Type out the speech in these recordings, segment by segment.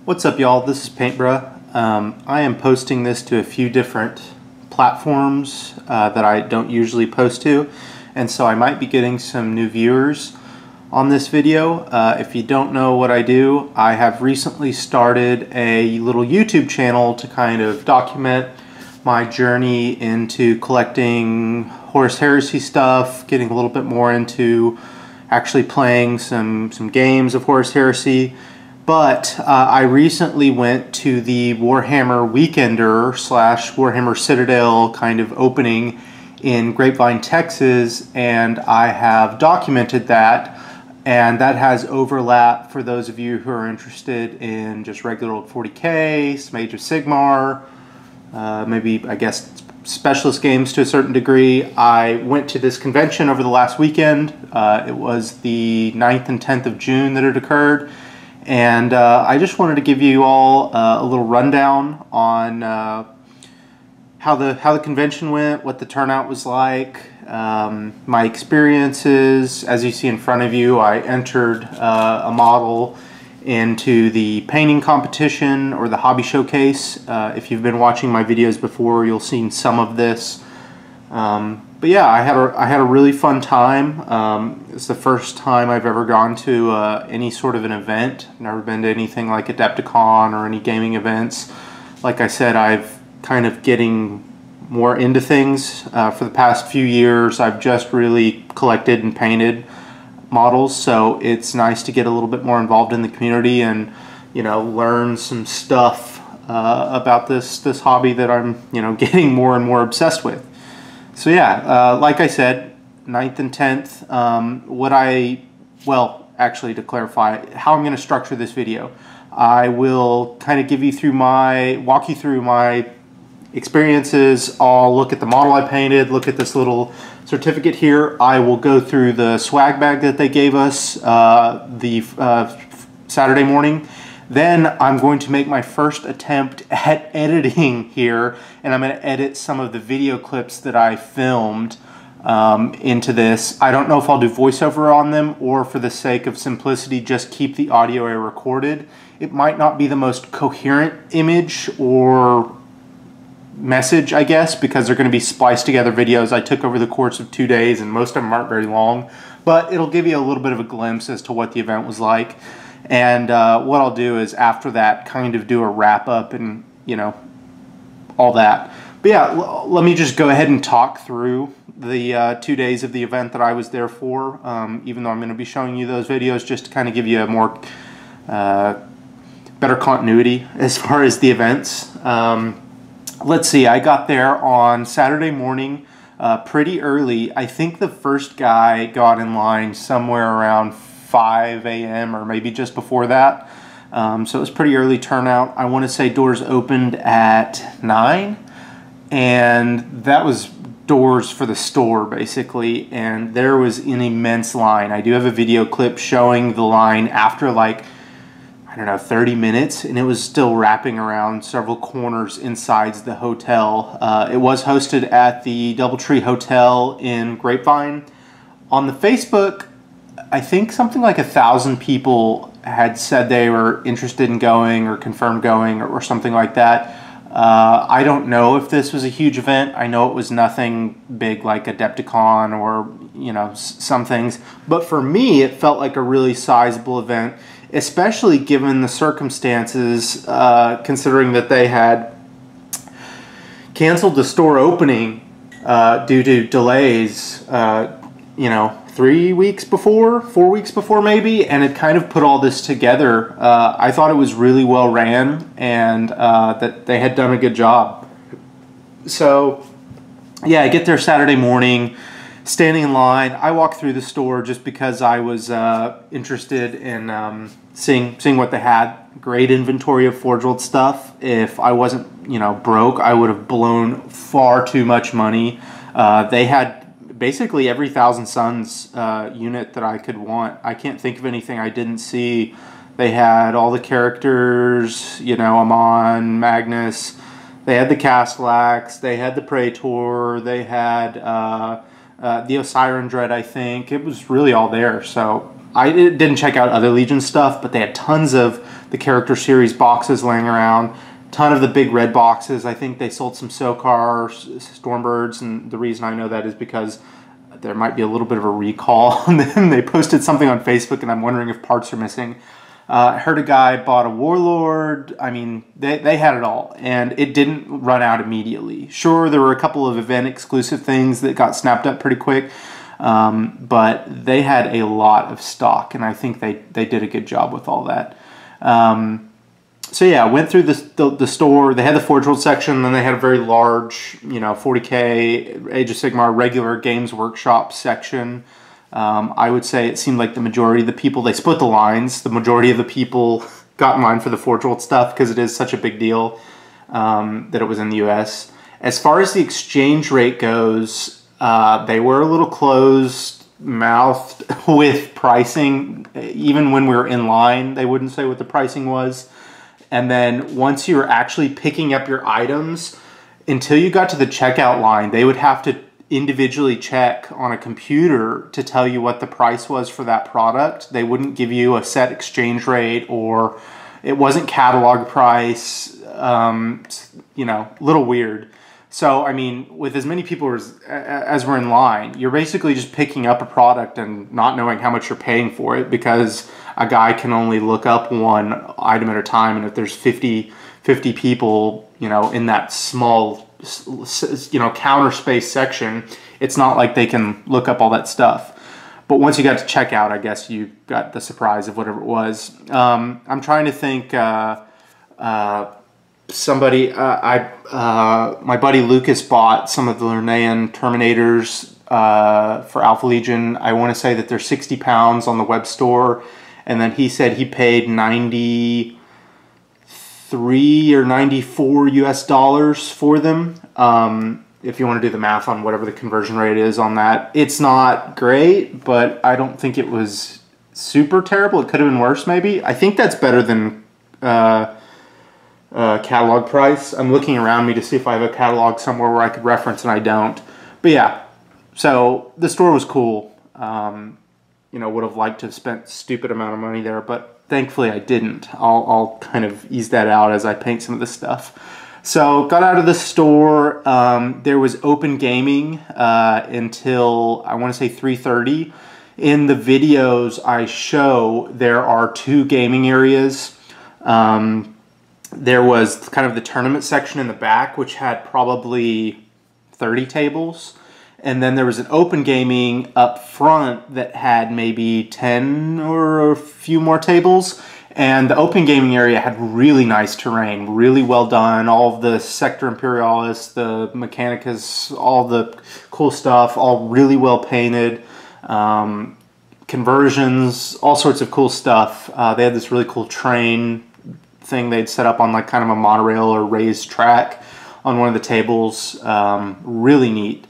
What's up, y'all? This is Paintbruh. I am posting this to a few different platforms that I don't usually post to, and so I might be getting some new viewers on this video. If you don't know what I do, I have recently started a little YouTube channel to kind of document my journey into collecting Horus Heresy stuff, getting a little bit more into actually playing some games of Horus Heresy. But I recently went to the Warhammer Weekender / Warhammer Citadel kind of opening in Grapevine, Texas, and I have documented that, and that has overlap for those of you who are interested in just regular old 40K, some Age of Sigmar, maybe, I guess, specialist games to a certain degree. I went to this convention over the last weekend. It was the 9th and 10th of June that it occurred. And I just wanted to give you all a little rundown on how the convention went, what the turnout was like, my experiences. As you see in front of you, I entered a model into the painting competition or the hobby showcase. If you've been watching my videos before, you'll see some of this. But yeah, I had a really fun time. It's the first time I've ever gone to any sort of an event. Never been to anything like Adepticon or any gaming events. Like I said, I've kind of getting more into things for the past few years. I've just really collected and painted models, so it's nice to get a little bit more involved in the community and, you know, learn some stuff about this hobby that I'm, you know, getting more and more obsessed with. So yeah, like I said, 9th and 10th, well, actually, to clarify how I'm going to structure this video, I will kind of walk you through my experiences. I'll look at the model I painted, look at this little certificate here. I will go through the swag bag that they gave us Saturday morning. Then I'm going to make my first attempt at editing here, and I'm going to edit some of the video clips that I filmed into this. I don't know if I'll do voiceover on them, or for the sake of simplicity, just keep the audio I recorded. It might not be the most coherent image or message, I guess, because they're going to be spliced together videos I took over the course of 2 days, and most of them aren't very long, but it'll give you a little bit of a glimpse as to what the event was like. And what I'll do is after that kind of do a wrap up and, you know, all that. But yeah, let me just go ahead and talk through the 2 days of the event that I was there for, even though I'm going to be showing you those videos just to kind of give you a more better continuity as far as the events. Let's see, I got there on Saturday morning pretty early. I think the first guy got in line somewhere around 5 a.m. or maybe just before that. So it was pretty early turnout. I want to say doors opened at 9, and that was doors for the store basically, and there was an immense line. I do have a video clip showing the line after, like, I don't know, 30 minutes, and it was still wrapping around several corners inside the hotel. It was hosted at the Doubletree Hotel in Grapevine. On the Facebook, I think something like 1,000 people had said they were interested in going or confirmed going or something like that. I don't know if this was a huge event. I know it was nothing big like Adepticon or, you know, some things. But for me, it felt like a really sizable event, especially given the circumstances, considering that they had canceled the store opening due to delays, you know, 4 weeks before maybe, and it kind of put all this together. I thought it was really well ran, and that they had done a good job. So yeah, I get there Saturday morning, standing in line. I walk through the store just because I was interested in seeing what they had. Great inventory of Forge World stuff. If I wasn't, you know, broke, I would have blown far too much money. They had basically every Thousand Suns unit that I could want. I can't think of anything I didn't see. They had all the characters, you know, Amon, Magnus. They had the Castellax. They had the Praetor. They had the Osiris Dread, I think. It was really all there. So I didn't check out other Legion stuff, but they had tons of the character series boxes laying around, ton of the big red boxes. I think they sold some Sokar Stormbirds, and the reason I know that is because there might be a little bit of a recall on them. They posted something on Facebook, and I'm wondering if parts are missing. I heard a guy bought a Warlord. I mean, they had it all, and it didn't run out immediately. Sure, there were a couple of event-exclusive things that got snapped up pretty quick, but they had a lot of stock, and I think they did a good job with all that. So yeah, I went through the store. They had the Forge World section, then they had a very large, 40K, Age of Sigmar, regular Games Workshop section. I would say it seemed like the majority of the people, they split the lines. The majority of the people got in line for the Forge World stuff because it is such a big deal that it was in the US. As far as the exchange rate goes, they were a little closed-mouthed with pricing. Even when we were in line, they wouldn't say what the pricing was. And then once you were actually picking up your items, until you got to the checkout line, they would have to individually check on a computer to tell you what the price was for that product. They wouldn't give you a set exchange rate, or it wasn't catalog price, little weird. So, I mean, with as many people as were in line, you're basically just picking up a product and not knowing how much you're paying for it, because a guy can only look up one item at a time, and if there's 50 people, in that small counter space section, it's not like they can look up all that stuff. But once you got to checkout, I guess you got the surprise of whatever it was. I'm trying to think. My buddy Lucas bought some of the Lernaean Terminators for Alpha Legion. I want to say that they're 60 pounds on the web store, and then he said he paid 93 or 94 US dollars for them. If you want to do the math on whatever the conversion rate is on that, it's not great, but I don't think it was super terrible. It could have been worse, maybe. I think that's better than catalog price. I'm looking around me to see if I have a catalog somewhere where I could reference, and I don't. But yeah, so the store was cool. Would have liked to have spent a stupid amount of money there, but thankfully I didn't. I'll kind of ease that out as I paint some of this stuff. So got out of the store. There was open gaming until, I want to say, 3:30. In the videos I show, there are 2 gaming areas. There was kind of the tournament section in the back, which had probably 30 tables. And then there was an open gaming up front that had maybe 10 or a few more tables. And the open gaming area had really nice terrain, really well done. All of the Sector Imperialis, the Mechanicus, all the cool stuff, all really well painted. Conversions, all sorts of cool stuff. They had this really cool train thing they'd set up on like kind of a monorail or raised track on one of the tables. Really neat.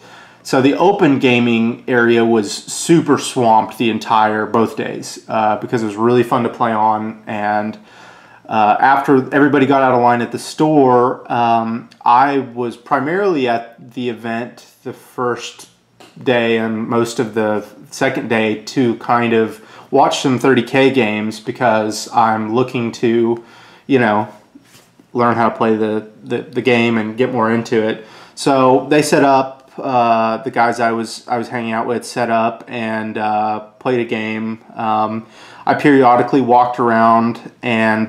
So the open gaming area was super swamped both days because it was really fun to play on. And after everybody got out of line at the store, I was primarily at the event the first day and most of the second day to kind of watch some 30K games, because I'm looking to, learn how to play the game and get more into it. So they set up. The guys I was hanging out with set up and played a game. I periodically walked around and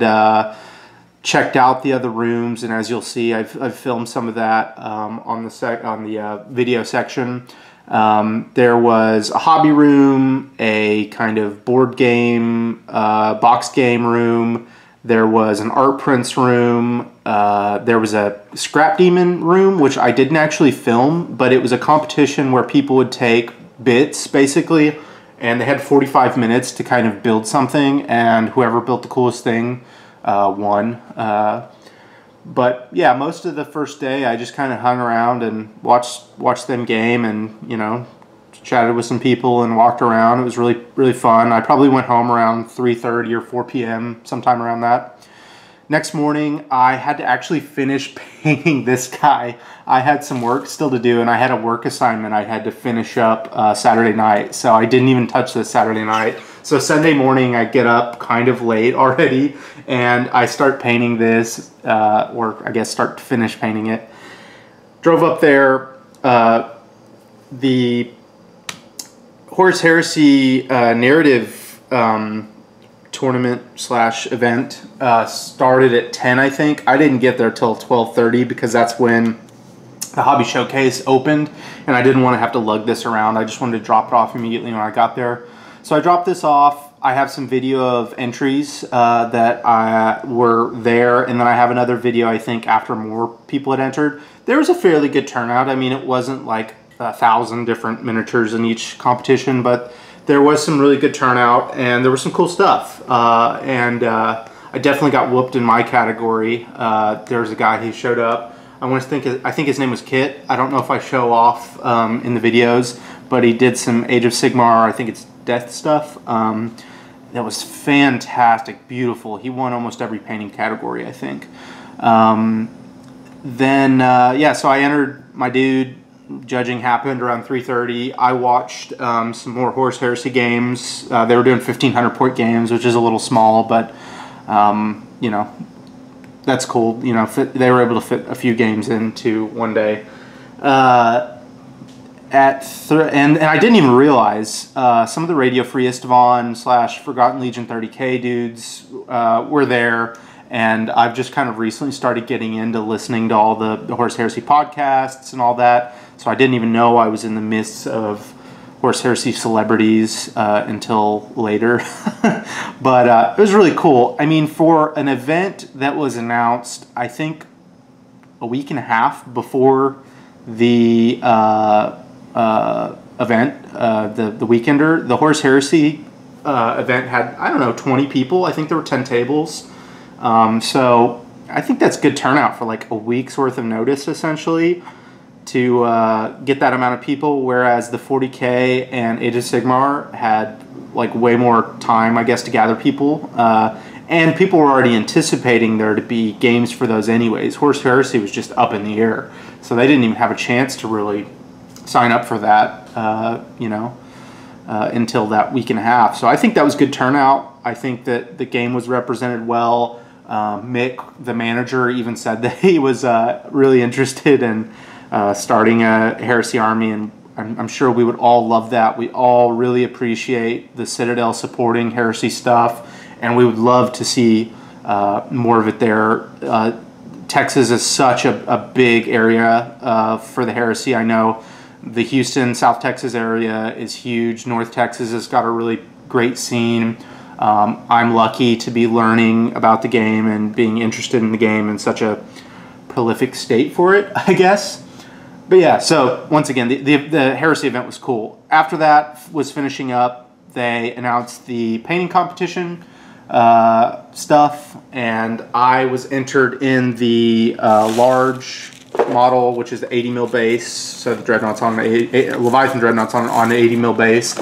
checked out the other rooms, and as you'll see, I've filmed some of that on the video section. There was a hobby room, a kind of board game, box game room. There was an art prints room. There was a scrap demon room, which I didn't actually film, but it was a competition where people would take bits, basically, and they had 45 minutes to kind of build something, and whoever built the coolest thing won. But yeah, most of the first day I just kind of hung around and watched them game, and chatted with some people and walked around. It was really, really fun. I probably went home around 3:30 or 4 p.m., sometime around that. Next morning, I had to actually finish painting this guy. I had some work still to do, and I had a work assignment I had to finish up Saturday night, so I didn't even touch this Saturday night. So Sunday morning, I get up kind of late already, and I start painting this, or I guess start to finish painting it. Drove up there. The Horus Heresy narrative tournament / event started at 10, I think. I didn't get there till 12:30 because that's when the hobby showcase opened, and I didn't want to have to lug this around. I just wanted to drop it off immediately when I got there. So I dropped this off. I have some video of entries that were there, and then I have another video, I think, after more people had entered. There was a fairly good turnout. I mean, it wasn't like 1,000 different miniatures in each competition, but there was some really good turnout, and there was some cool stuff. I definitely got whooped in my category. There was a guy who showed up. I think his name was Kit. I don't know if I show off in the videos, but he did some Age of Sigmar, I think it's death stuff. That was fantastic, beautiful. He won almost every painting category, I think. Yeah, so I entered my dude. Judging happened around 3:30. I watched some more Horus Heresy games. They were doing 1,500 point games, which is a little small, but you know, that's cool. You know, they were able to fit a few games into one day. And I didn't even realize some of the Radio Free Istvan / Forgotten Legion 30K dudes were there, and I've just kind of recently started getting into listening to all the Horus Heresy podcasts and all that, so I didn't even know I was in the midst of Horus Heresy celebrities until later. But it was really cool. I mean, for an event that was announced, I think, a week and a half before the event, the Weekender, the Horus Heresy event had, I don't know, 20 people. I think there were 10 tables. So I think that's good turnout for like a week's worth of notice, essentially, to get that amount of people, whereas the 40K and Age of Sigmar had like way more time, I guess, to gather people. And people were already anticipating there to be games for those anyways. Horus Heresy was just up in the air, so they didn't even have a chance to really sign up for that, until that week and a half. So I think that was good turnout. I think that the game was represented well. Mick, the manager, even said that he was really interested in starting a Heresy army, and I'm sure we would all love that. We all really appreciate the Citadel supporting Heresy stuff, and we would love to see more of it there. Texas is such a big area for the Heresy. I know the Houston, South Texas area is huge. North Texas has got a really great scene. I'm lucky to be learning about the game and being interested in the game in such a prolific state for it, I guess. But yeah, so once again, the Heresy event was cool. After that was finishing up, they announced the painting competition stuff, and I was entered in the large model, which is the 80 mil base. So the Dreadnought's on Leviathan Dreadnought's on an 80 mil base.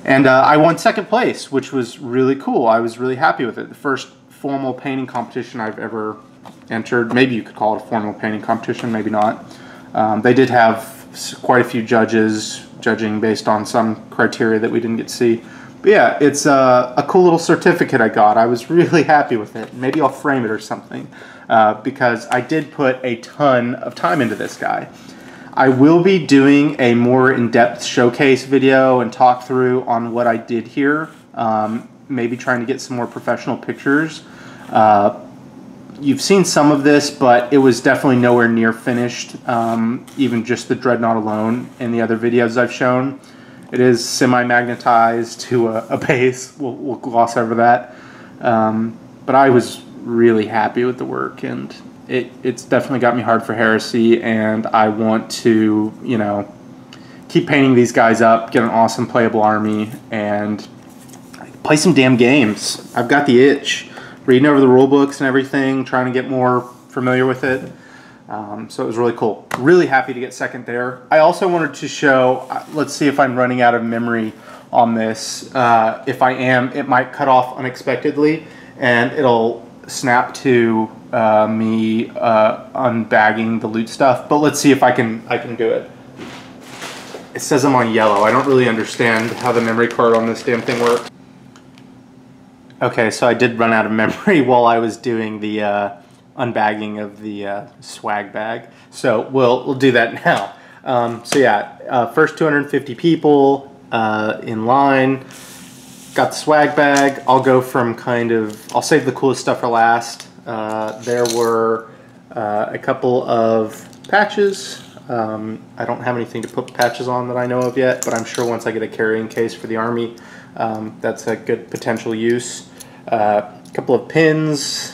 And I won second place, which was really cool. I was really happy with it. The first formal painting competition I've ever entered. Maybe you could call it a formal painting competition, maybe not. They did have quite a few judges judging based on some criteria that we didn't get to see. But yeah, it's a cool little certificate I got. I was really happy with it. Maybe I'll frame it or something, because I did put a ton of time into this guy. I will be doing a more in-depth showcase video and talk through on what I did here, maybe trying to get some more professional pictures. You've seen some of this, but it was definitely nowhere near finished, even just the Dreadnought alone in the other videos I've shown. It is semi-magnetized to a base. We'll gloss over that. But I was really happy with the work, and it's definitely got me hard for Heresy, and I want to, keep painting these guys up, get an awesome playable army, and play some damn games. I've got the itch. Reading over the rule books and everything, trying to get more familiar with it. So it was really cool. Really happy to get second there. I also wanted to show, let's see if I'm running out of memory on this. If I am, it might cut off unexpectedly, and it'll snap to me unbagging the loot stuff. But let's see if I can do it. It says I'm on yellow. I don't really understand how the memory card on this damn thing works. Okay, so I did run out of memory while I was doing the unbagging of the swag bag. So we'll do that now. So yeah, first 250 people in line. Got the swag bag. I'll go from I'll save the coolest stuff for last. There were a couple of patches. I don't have anything to put patches on that I know of yet, but I'm sure once I get a carrying case for the army, that's a good potential use. A couple of pins,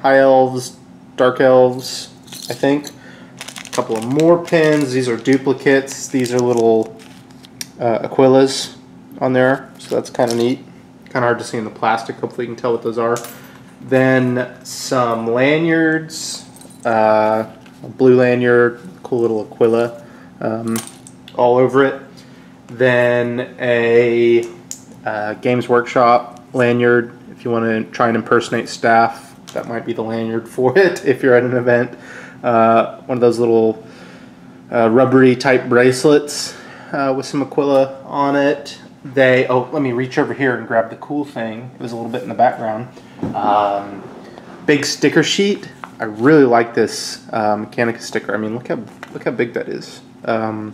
high elves, dark elves, I think. A couple of more pins. These are duplicates. These are little Aquilas on there, so that's kind of neat. Kind of hard to see in the plastic. Hopefully you can tell what those are. Then some lanyards, a blue lanyard, cool little Aquila all over it. Then a Games Workshop lanyard. If you want to try and impersonate staff, that might be the lanyard for it if you're at an event. One of those little rubbery type bracelets with some Aquila on it. Let me reach over here and grab the cool thing. It was a little bit in the background. Big sticker sheet. I really like this Mechanica sticker. I mean, look how big that is. I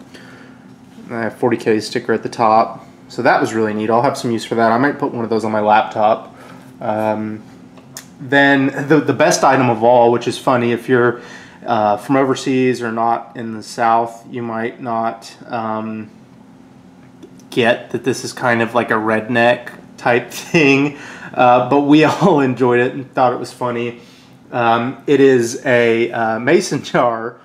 have 40K sticker at the top. So that was really neat. I'll have some use for that. I might put one of those on my laptop. Then the best item of all, which is funny, if you're from overseas or not in the South, you might not get that this is kind of like a redneck type thing, but we all enjoyed it and thought it was funny. It is a mason jar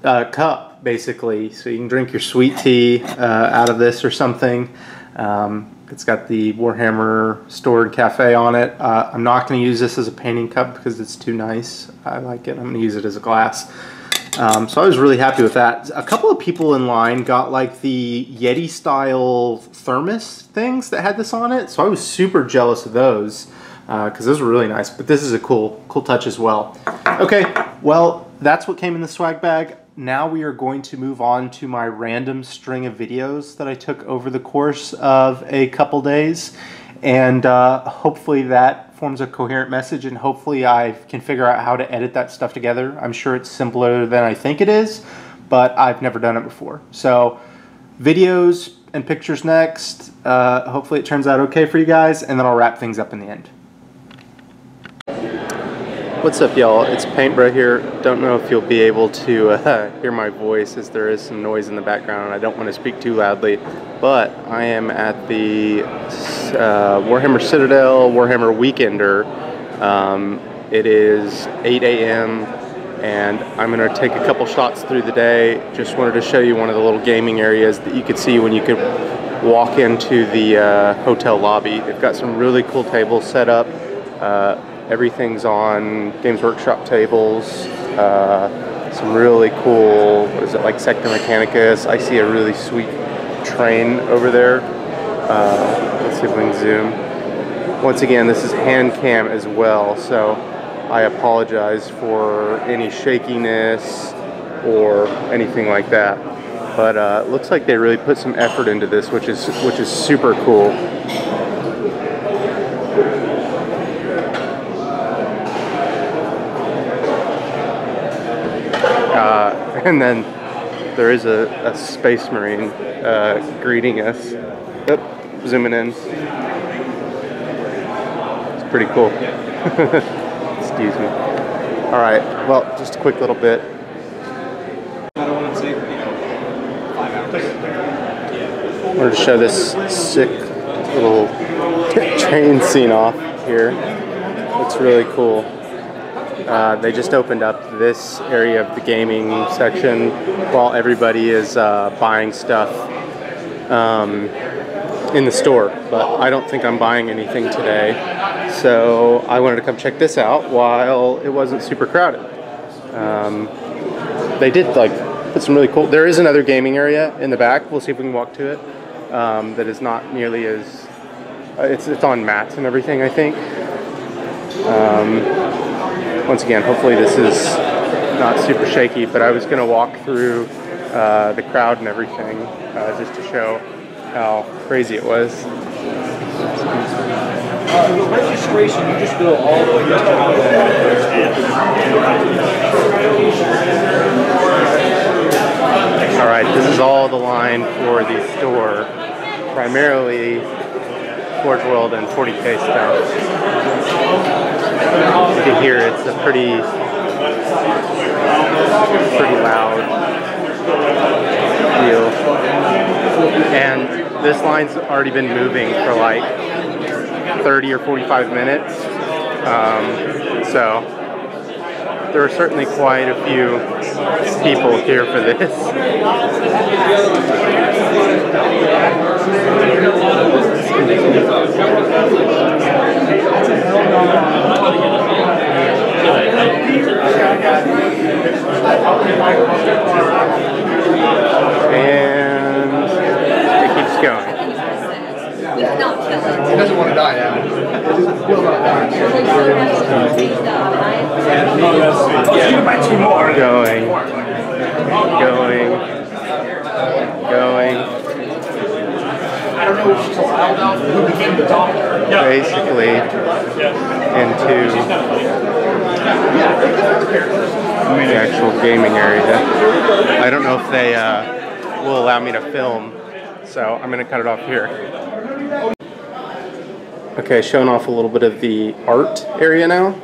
cup, basically, so you can drink your sweet tea out of this or something. It's got the Warhammer Stored Cafe on it. I'm not going to use this as a painting cup because it's too nice. I like it. I'm going to use it as a glass. So I was really happy with that. A couple of people in line got like the Yeti style thermos things that had this on it, so I was super jealous of those because those were really nice. But this is a cool touch as well. Okay, well, that's what came in the swag bag. Now we are going to move on to my random string of videos that I took over the course of a couple days, and hopefully that forms a coherent message, and hopefully I can figure out how to edit that stuff together. I'm sure it's simpler than I think it is, but I've never done it before. So videos and pictures next. Hopefully it turns out okay for you guys, and then I'll wrap things up in the end. What's up, y'all? It's Paintbro here. Don't know if you'll be able to hear my voice as there is some noise in the background and I don't want to speak too loudly, but I am at the Warhammer Citadel Warhammer Weekender. It is 8 a.m. and I'm going to take a couple shots through the day. Just wanted to show you one of the little gaming areas that you could see when you could walk into the hotel lobby. They've got some really cool tables set up. Everything's on Games Workshop tables. Some really cool, what is it, like Sector Mechanicus. I see a really sweet train over there. Let's see if we can zoom. Once again, this is hand cam as well, so I apologize for any shakiness or anything like that. But it looks like they really put some effort into this, which is super cool. And then there is a Space Marine greeting us. Oh, zooming in. It's pretty cool. Excuse me. Alright, well, just a quick little bit. I don't want to take, 5 hours. I wanted to show this sick little train scene off here. It's really cool. They just opened up this area of the gaming section while everybody is buying stuff in the store, but I don't think I'm buying anything today, so I wanted to come check this out while it wasn't super crowded. They did like put some really cool, there is another gaming area in the back, we'll see if we can walk to it, that is not nearly as, it's on mats and everything, I think. Once again, hopefully this is not super shaky, but I was going to walk through the crowd and everything just to show how crazy it was. Registration, you just go all the way down. Alright, this is all the line for the store. Primarily Forge World and 40K stuff. You can hear it's a pretty loud deal. And this line's already been moving for like 30 or 45 minutes. So there are certainly quite a few people here for this. And it keeps going. He doesn't want to die now. Will not die. Going. I don't know if she's allowed now who became the doctor. Basically into the actual gaming area. I don't know if they will allow me to film, so I'm going to cut it off here. Okay, showing off a little bit of the art area now.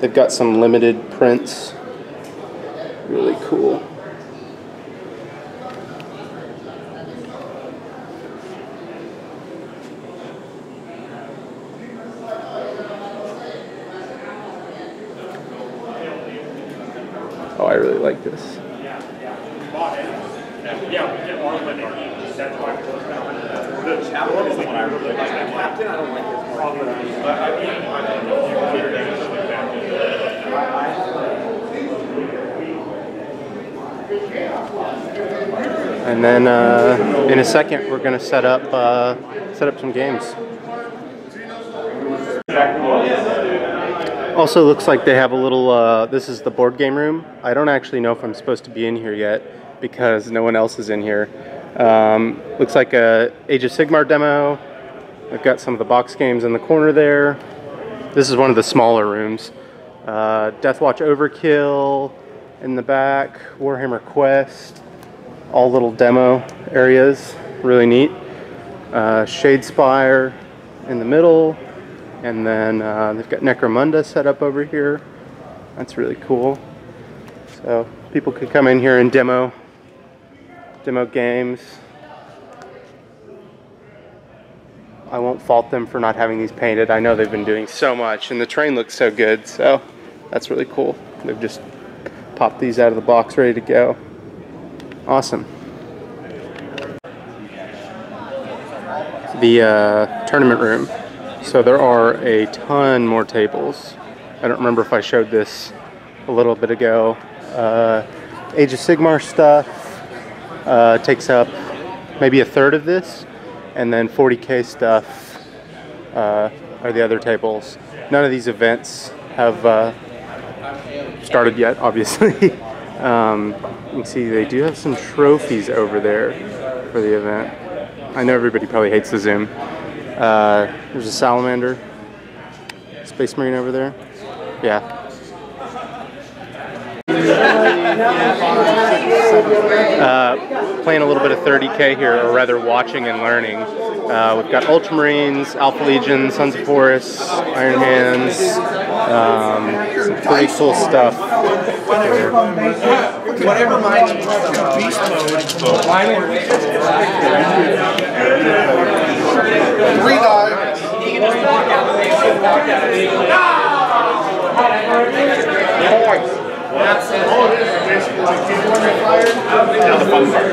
They've got some limited prints. Really cool. Oh, I really like this. The chaplain is the one I really like. The captain, I don't like his And then in a second, we're going to set up some games. Also looks like they have a little, this is the board game room. I don't actually know if I'm supposed to be in here yet because no one else is in here. Looks like a Age of Sigmar demo. I've got some of the box games in the corner there. This is one of the smaller rooms. Deathwatch Overkill in the back, Warhammer Quest, all little demo areas, really neat. Shadespire in the middle, and then they've got Necromunda set up over here. That's really cool. So people could come in here and demo games. I won't fault them for not having these painted. I know they've been doing so much, and the terrain looks so good, so that's really cool. They've just popped these out of the box ready to go. Awesome. The tournament room. So there are a ton more tables. I don't remember if I showed this a little bit ago. Age of Sigmar stuff takes up maybe a third of this, and then 40K stuff are the other tables. None of these events have started yet, obviously. You can see they do have some trophies over there for the event. I know everybody probably hates the zoom. There's a salamander, Space Marine over there. Yeah. Playing a little bit of 30K here, or rather watching and learning. We've got Ultramarines, Alpha Legion, Sons of Horus, Iron Hands, some pretty cool stuff. Whatever reminds me of beast mode. Three guys. You can just walk out and points. Oh, this is basically like people when they're fired. Now the fun part.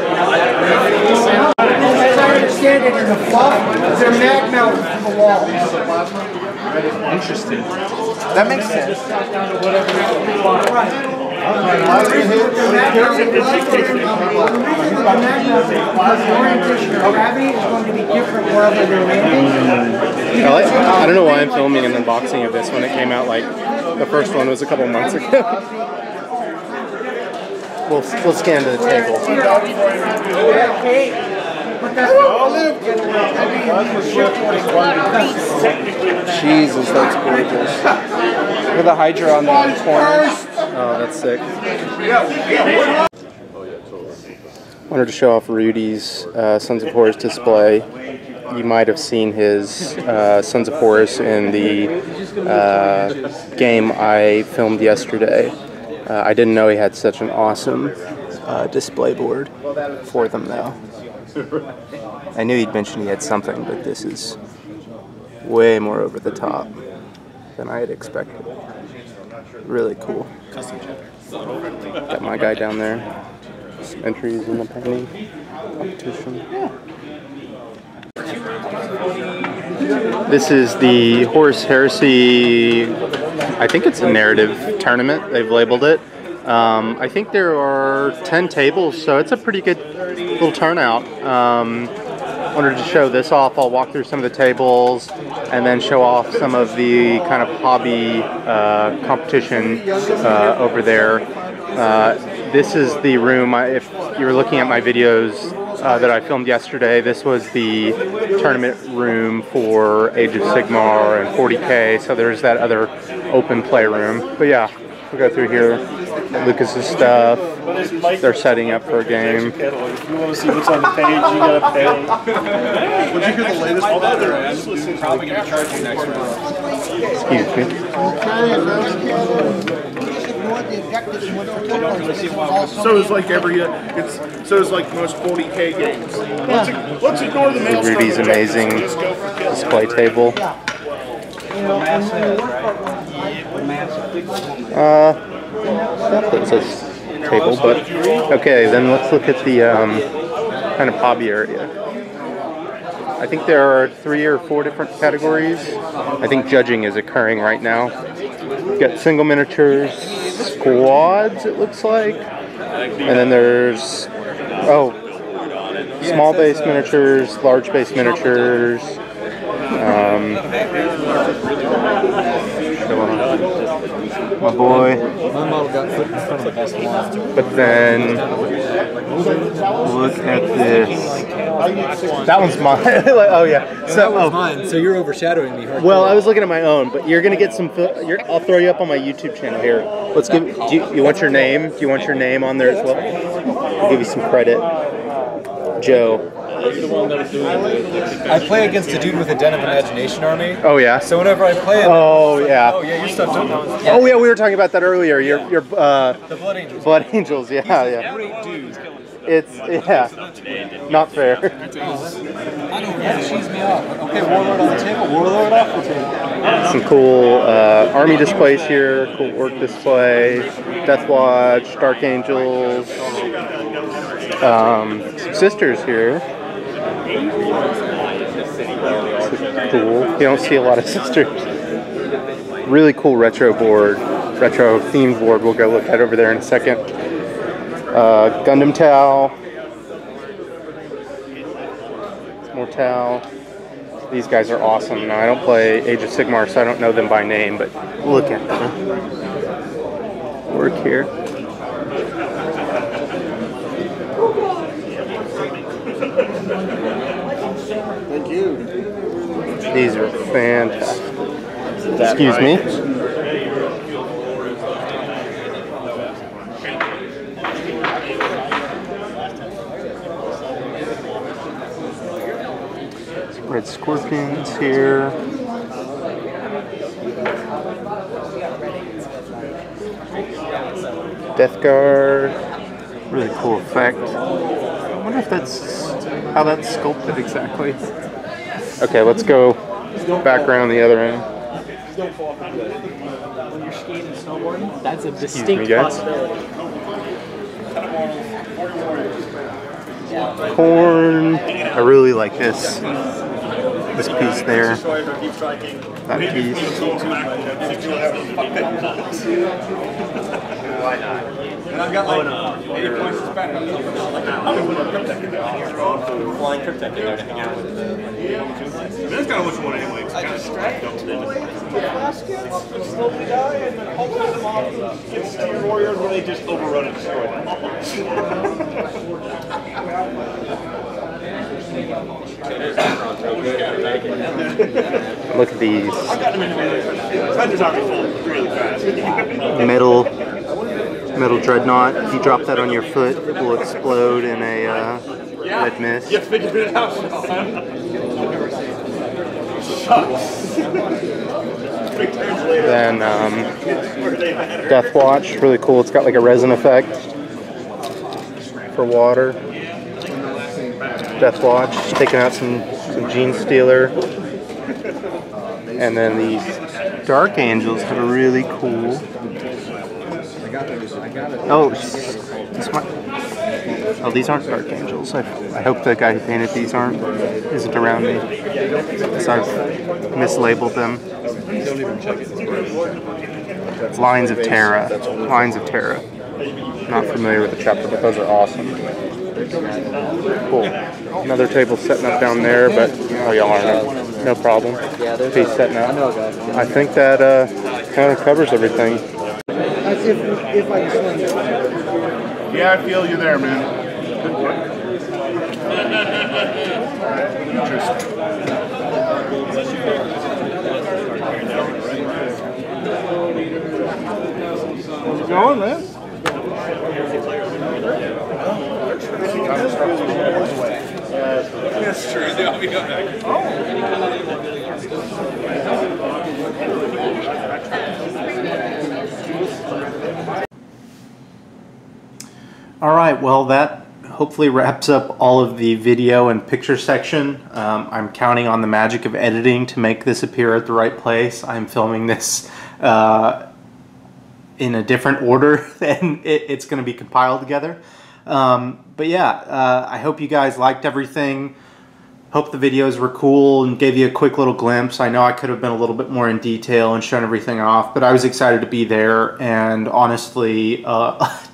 As I understand it, in the fluff, they're magma from the walls. Interesting. That makes sense. I don't know why I'm filming an unboxing of this when it came out. Like the first one was a couple months ago. We'll scan to the table. Jesus, that's gorgeous. Look at the Hydra on the corners. Oh, that's sick. Wanted to show off Rudy's Sons of Horus display. You might have seen his Sons of Horus in the game I filmed yesterday. I didn't know he had such an awesome display board for them, though. I knew he'd mentioned he had something, but this is way more over the top than I had expected. Really cool. Got my guy down there. Some entries in the painting competition. This is the Horus Heresy, I think it's a narrative tournament, they've labeled it. I think there are 10 tables, so it's a pretty good little turnout. Wanted to show this off. I'll walk through some of the tables and then show off some of the kind of hobby competition over there. This is the room, if you were looking at my videos that I filmed yesterday, this was the tournament room for Age of Sigmar and 40K, so there's that other open play room. But yeah, we'll go through here. Lucas's stuff. They're setting up for a game. If you want to see what's on the page, you gotta pay. Would you hear the latest one? They're probably gonna charge you next round. Excuse me. So it's like so it's like most 40K games. Let's ignore the mail. Rudy's amazing display table. That puts us table, but okay, then let's look at the kind of hobby area. I think there are 3 or 4 different categories. I think judging is occurring right now. We've got single miniatures, squads, it looks like, and then there's small base miniatures, large base miniatures. My boy. My model got put in front of the best one. But then look at this. That one's mine. Like, oh yeah. So that one's mine. So you're overshadowing me. Well, I was looking at my own, but you're gonna get some. I'll throw you up on my YouTube channel here. Let's give. You want your name? Do you want your name on there as well? I'll give you some credit, Joe. I play against a dude with a Den of Imagination army. Oh yeah. So whenever I play it, oh yeah. Oh yeah, your stuff too. Yeah. Oh yeah, we were talking about that earlier. Your the Blood Angels. Blood Angels, yeah. It's not fair. I don't know. Cheese me off. Okay, Warlord on the table. Warlord off the table. Some cool army displays here. Cool orc display. Death Watch, Dark Angels. Some sisters here. Cool. You don't see a lot of sisters. Really cool retro board, retro themed board. We'll go look at over there in a second. Gundam Tau. More Tau. These guys are awesome. Now I don't play Age of Sigmar, so I don't know them by name, but look at them. Work here. Thank you. These are fantastic. Excuse me. Some red scorpions here. Death Guard. Really cool effect. I wonder if that's how that's sculpted exactly. Okay, let's go back around the other end. When you're skiing and snowboarding, that's a Excuse me, distinct guys. possibility. Corn. I really like this. This piece there. That piece. Why not? And I've got like 80 points to spend. I'm flying Cryptek in there to hang out with the... That's kind of what you want anyway. It's kind of slowly die and then hopefully the mob gets to your warriors where they just overrun and destroy them. Look at these. Metal dreadnought. If you drop that on your foot, it will explode in a red mist. You figured it out. Then Death Watch, really cool. It's got like a resin effect for water. Death Watch, taking out some Gene Stealer. And then these Dark Angels that are really cool. Oh, these aren't Dark Angels. I hope the guy who painted these isn't around me. So I've mislabeled them. It's Lines of Terra. Lines of Terra. Not familiar with the chapter, but those are awesome. Cool. Another table setting up down there, but oh, y'all aren't. No problem. He's setting up. I think that kind of covers everything. That's if I can swing it. Yeah, I feel you there, man. Good work. How's it going, man? That's true. All right, well, that hopefully wraps up all of the video and picture section. I'm counting on the magic of editing to make this appear at the right place. I'm filming this in a different order than it's going to be compiled together. But yeah, I hope you guys liked everything. Hope the videos were cool and gave you a quick little glimpse. I know I could have been a little bit more in detail and shown everything off, but I was excited to be there, and honestly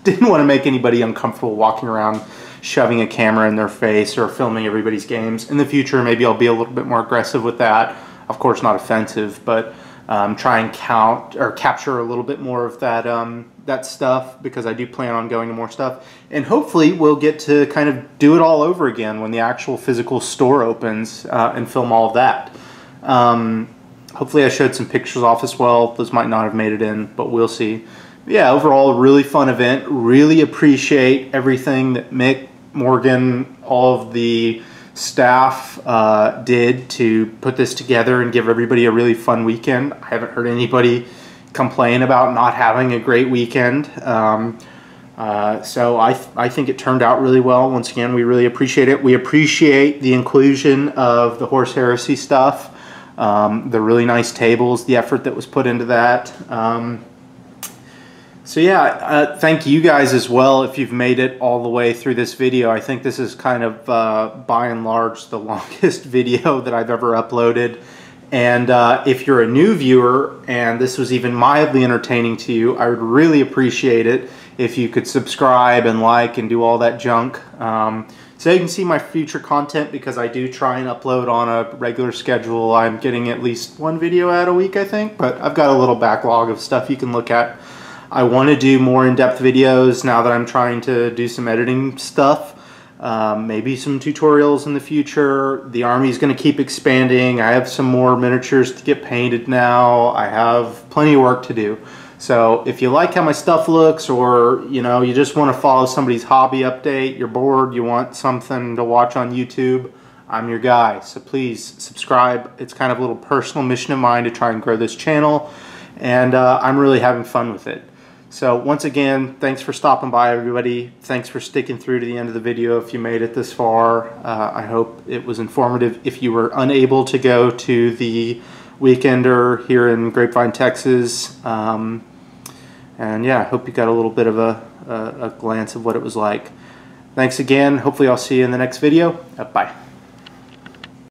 didn't want to make anybody uncomfortable walking around shoving a camera in their face or filming everybody's games. In the future, maybe I'll be a little bit more aggressive with that. Of course, not offensive, but try and capture a little bit more of that that stuff, because I do plan on going to more stuff, and hopefully we'll get to kind of do it all over again when the actual physical store opens and film all of that. Hopefully I showed some pictures off as well. Those might not have made it in, but we'll see. Yeah, overall, a really fun event. Really appreciate everything that Mick, Morgan, all of the staff did to put this together and give everybody a really fun weekend. I haven't heard anybody complain about not having a great weekend. So I think it turned out really well. Once again, we really appreciate it. We appreciate the inclusion of the Horus Heresy stuff, the really nice tables, the effort that was put into that. So yeah, thank you guys as well if you've made it all the way through this video. I think this is kind of, by and large, the longest video that I've ever uploaded. And if you're a new viewer and this was even mildly entertaining to you, I would really appreciate it if you could subscribe and like and do all that junk. So you can see my future content, because I do try and upload on a regular schedule. I'm getting at least one video out a week, I think, but I've got a little backlog of stuff you can look at. I want to do more in-depth videos now that I'm trying to do some editing stuff. Maybe some tutorials in the future. The army is going to keep expanding. I have some more miniatures to get painted now. I have plenty of work to do. So if you like how my stuff looks, or you just want to follow somebody's hobby update, you're bored, you want something to watch on YouTube, I'm your guy. So please subscribe. It's kind of a little personal mission of mine to try and grow this channel, and I'm really having fun with it. So once again, thanks for stopping by, everybody. Thanks for sticking through to the end of the video if you made it this far. I hope it was informative. If you were unable to go to the Weekender here in Grapevine, Texas, and yeah, I hope you got a little bit of a glance of what it was like. Thanks again. Hopefully I'll see you in the next video. Bye.